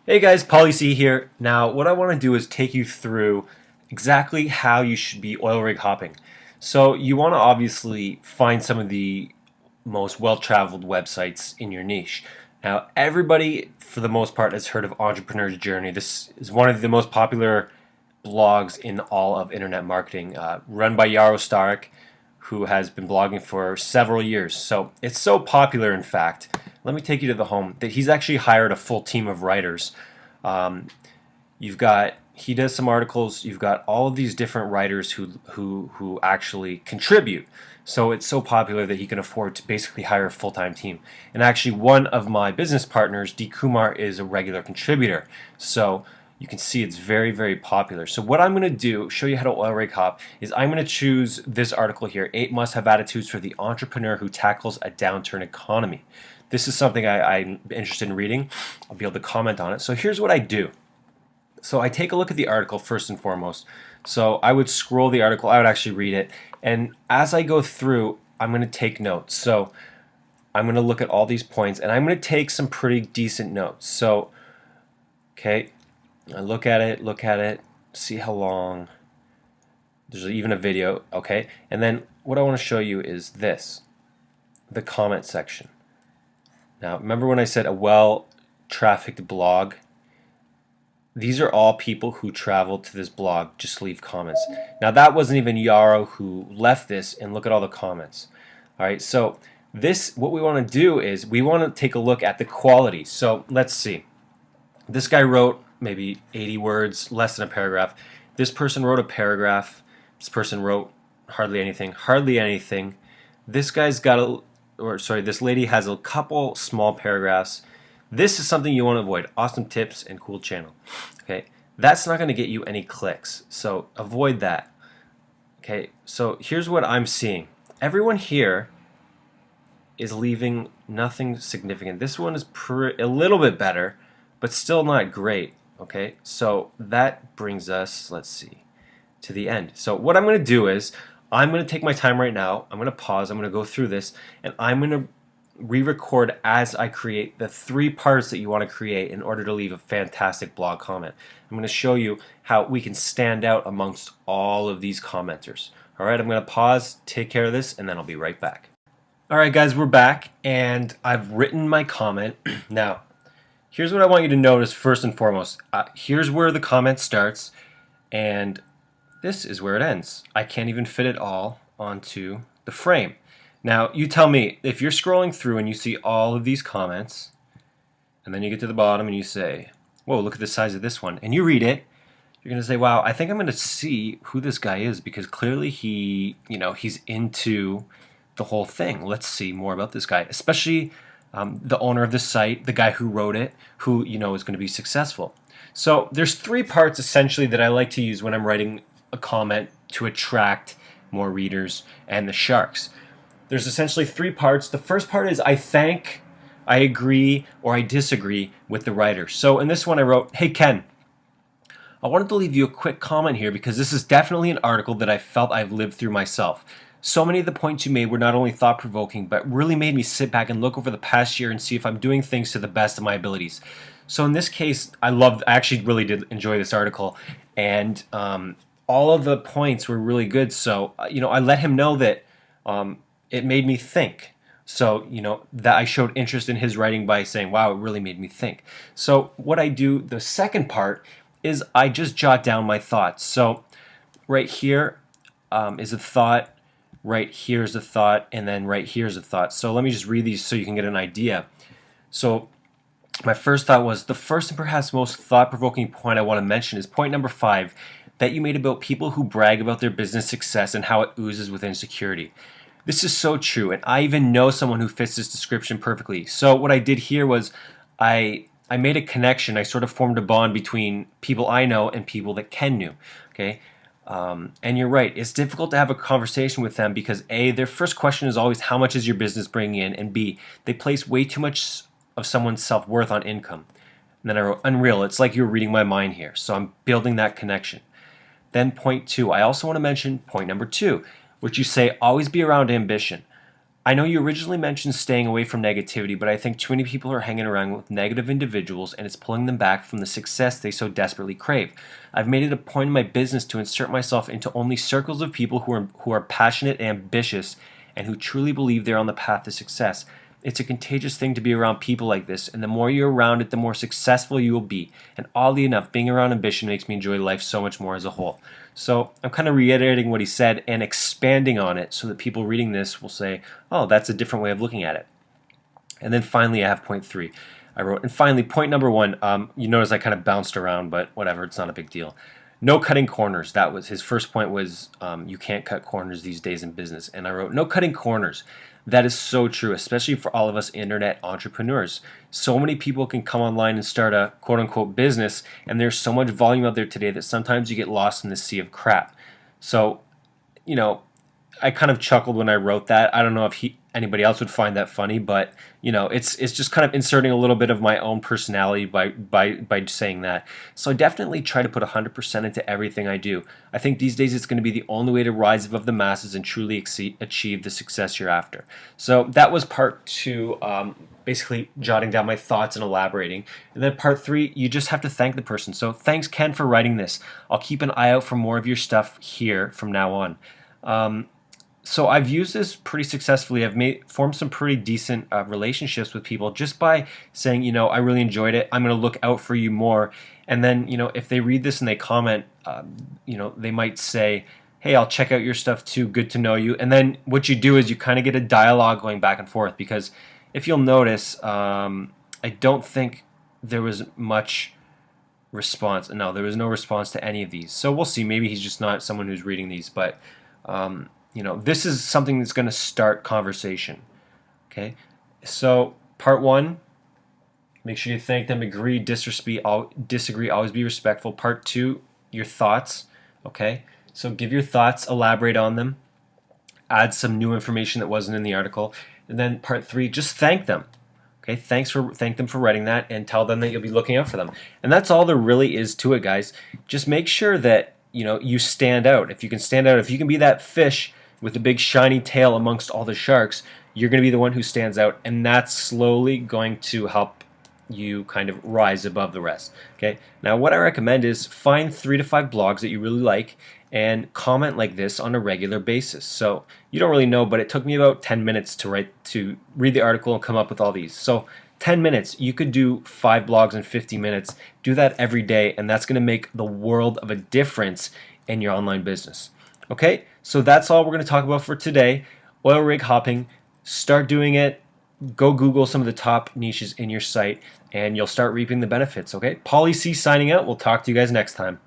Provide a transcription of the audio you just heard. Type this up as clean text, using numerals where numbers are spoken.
Hey guys, Pauly C here. Now, what I want to do is take you through exactly how you should be oil rig hopping. So, you want to obviously find some of the most well-traveled websites in your niche. Now, everybody, for the most part, has heard of Entrepreneur's Journey. This is one of the most popular blogs in all of internet marketing, run by Yaro Starak, who has been blogging for several years. So it's so popular, in fact, let me take you to the home, that he's actually hired a full team of writers. He does some articles. You've got all of these different writers who actually contribute. So it's so popular that he can afford to basically hire a full-time team. And actually, one of my business partners, D. Kumar, is a regular contributor. So you can see it's very, very popular. So what I'm going to do, show you how to oil rig hop, is I'm going to choose this article here, 8 must-have attitudes for the entrepreneur who tackles a downturn economy. This is something I'm interested in reading. I'll be able to comment on it. So here's what I do. So I take a look at the article first and foremost. So I would scroll the article, I would actually read it, and as I go through, I'm going to take notes. So I'm going to look at all these points, and I'm going to take some pretty decent notes. So, okay, I look at it, see how long. There's even a video, okay? And then what I want to show you is this, the comment section. Now, remember when I said a well-trafficked blog? These are all people who traveled to this blog just to leave comments. Now, that wasn't even Yaro who left this, and look at all the comments. All right, so what we want to do is we want to take a look at the quality. So let's see. This guy wrote maybe 80 words, less than a paragraph. This person wrote a paragraph. This person wrote hardly anything. Hardly anything. This guy's got this lady has a couple small paragraphs. This is something you want to avoid. Awesome tips and cool channel. Okay, that's not going to get you any clicks. So avoid that. Okay, so here's what I'm seeing. Everyone here is leaving nothing significant. This one is a little bit better, but still not great. Okay, so that brings us, let's see, to the end. So what I'm going to do is I'm going to take my time right now. I'm going to pause. I'm going to go through this, and I'm going to re-record as I create the 3 parts that you want to create in order to leave a fantastic blog comment. I'm going to show you how we can stand out amongst all of these commenters. All right, I'm going to pause, take care of this, and then I'll be right back. All right, guys, we're back, and I've written my comment. Now, here's what I want you to notice first and foremost. Here's where the comment starts, and this is where it ends. I can't even fit it all onto the frame. Now, you tell me, if you're scrolling through and you see all of these comments, and then you get to the bottom and you say, whoa, look at the size of this one, and you read it, you're going to say, wow, I think I'm going to see who this guy is, because clearly he's into the whole thing. Let's see more about this guy, especially the owner of the site, the guy who wrote it, who is going to be successful. So there's 3 parts essentially that I like to use when I'm writing a comment to attract more readers and the sharks. There's essentially 3 parts. The first part is I thank, I agree, or I disagree with the writer. So in this one I wrote, hey Ken, I wanted to leave you a quick comment here because this is definitely an article that I felt I've lived through myself. So many of the points you made were not only thought-provoking, but really made me sit back and look over the past year and see if I'm doing things to the best of my abilities. So in this case, I actually really did enjoy this article, and all of the points were really good. So I let him know that it made me think. So, that I showed interest in his writing by saying, wow, it really made me think. So what I do, the second part, is I just jot down my thoughts. So right here is a thought, right here is a thought, and then right here is a thought. So let me just read these so you can get an idea. So my first thought was, the first and perhaps most thought-provoking point I want to mention is point number 5, that you made about people who brag about their business success and how it oozes with insecurity. This is so true, and I even know someone who fits this description perfectly. So what I did here was I made a connection. I sort of formed a bond between people I know and people that Ken knew. Okay, and you're right. It's difficult to have a conversation with them because A, their first question is always how much is your business bringing in, and B, they place way too much of someone's self-worth on income. And then I wrote, unreal. It's like you're reading my mind here. So I'm building that connection. Then point 2. I also want to mention point number 2, which you say always be around ambition. I know you originally mentioned staying away from negativity, but I think too many people are hanging around with negative individuals and it's pulling them back from the success they so desperately crave. I've made it a point in my business to insert myself into only circles of people who are passionate and ambitious and who truly believe they're on the path to success. It's a contagious thing to be around people like this, and the more you're around it, the more successful you will be. And oddly enough, being around ambition makes me enjoy life so much more as a whole. So I'm kind of reiterating what he said and expanding on it so that people reading this will say, oh, that's a different way of looking at it. And then finally, I have point 3. I wrote, and finally, point number 1, you notice I kind of bounced around, but whatever, it's not a big deal. No cutting corners. That was his first point was you can't cut corners these days in business. And I wrote, no cutting corners. That is so true, especially for all of us internet entrepreneurs. So many people can come online and start a quote-unquote business, and there's so much volume out there today that sometimes you get lost in the sea of crap. So, I kind of chuckled when I wrote that. I don't know if anybody else would find that funny, but it's just kind of inserting a little bit of my own personality by saying that. So I definitely try to put 100% into everything I do. I think these days it's going to be the only way to rise above the masses and truly achieve the success you're after. So that was part 2. Basically jotting down my thoughts and elaborating. And then part 3, you just have to thank the person. So thanks, Ken, for writing this. I'll keep an eye out for more of your stuff here from now on. So I've used this pretty successfully. I've formed some pretty decent relationships with people just by saying, I really enjoyed it. I'm going to look out for you more. And then, if they read this and they comment, they might say, hey, I'll check out your stuff too. Good to know you. And then what you do is you kind of get a dialogue going back and forth, because if you'll notice, I don't think there was much response. No, there was no response to any of these. So we'll see. Maybe he's just not someone who's reading these, but this is something that's going to start conversation. Okay, so part 1, make sure you thank them, agree, disagree, always be respectful. Part 2, your thoughts. Okay, so give your thoughts, elaborate on them, add some new information that wasn't in the article, and then part 3, just thank them. Okay, thank them for writing that, and tell them that you'll be looking out for them. And that's all there really is to it, guys. Just make sure that you stand out. If you can stand out, if you can be that fish with a big shiny tail amongst all the sharks, you're going to be the one who stands out, and that's slowly going to help you kind of rise above the rest. Okay. Now, what I recommend is find 3 to 5 blogs that you really like and comment like this on a regular basis. So you don't really know, but it took me about 10 minutes to read the article and come up with all these. So 10 minutes, you could do 5 blogs in 50 minutes. Do that every day, and that's going to make the world of a difference in your online business. Okay, so that's all we're going to talk about for today. Oil rig hopping. Start doing it. Go Google some of the top niches in your site, and you'll start reaping the benefits. Okay, Paulie C signing out. We'll talk to you guys next time.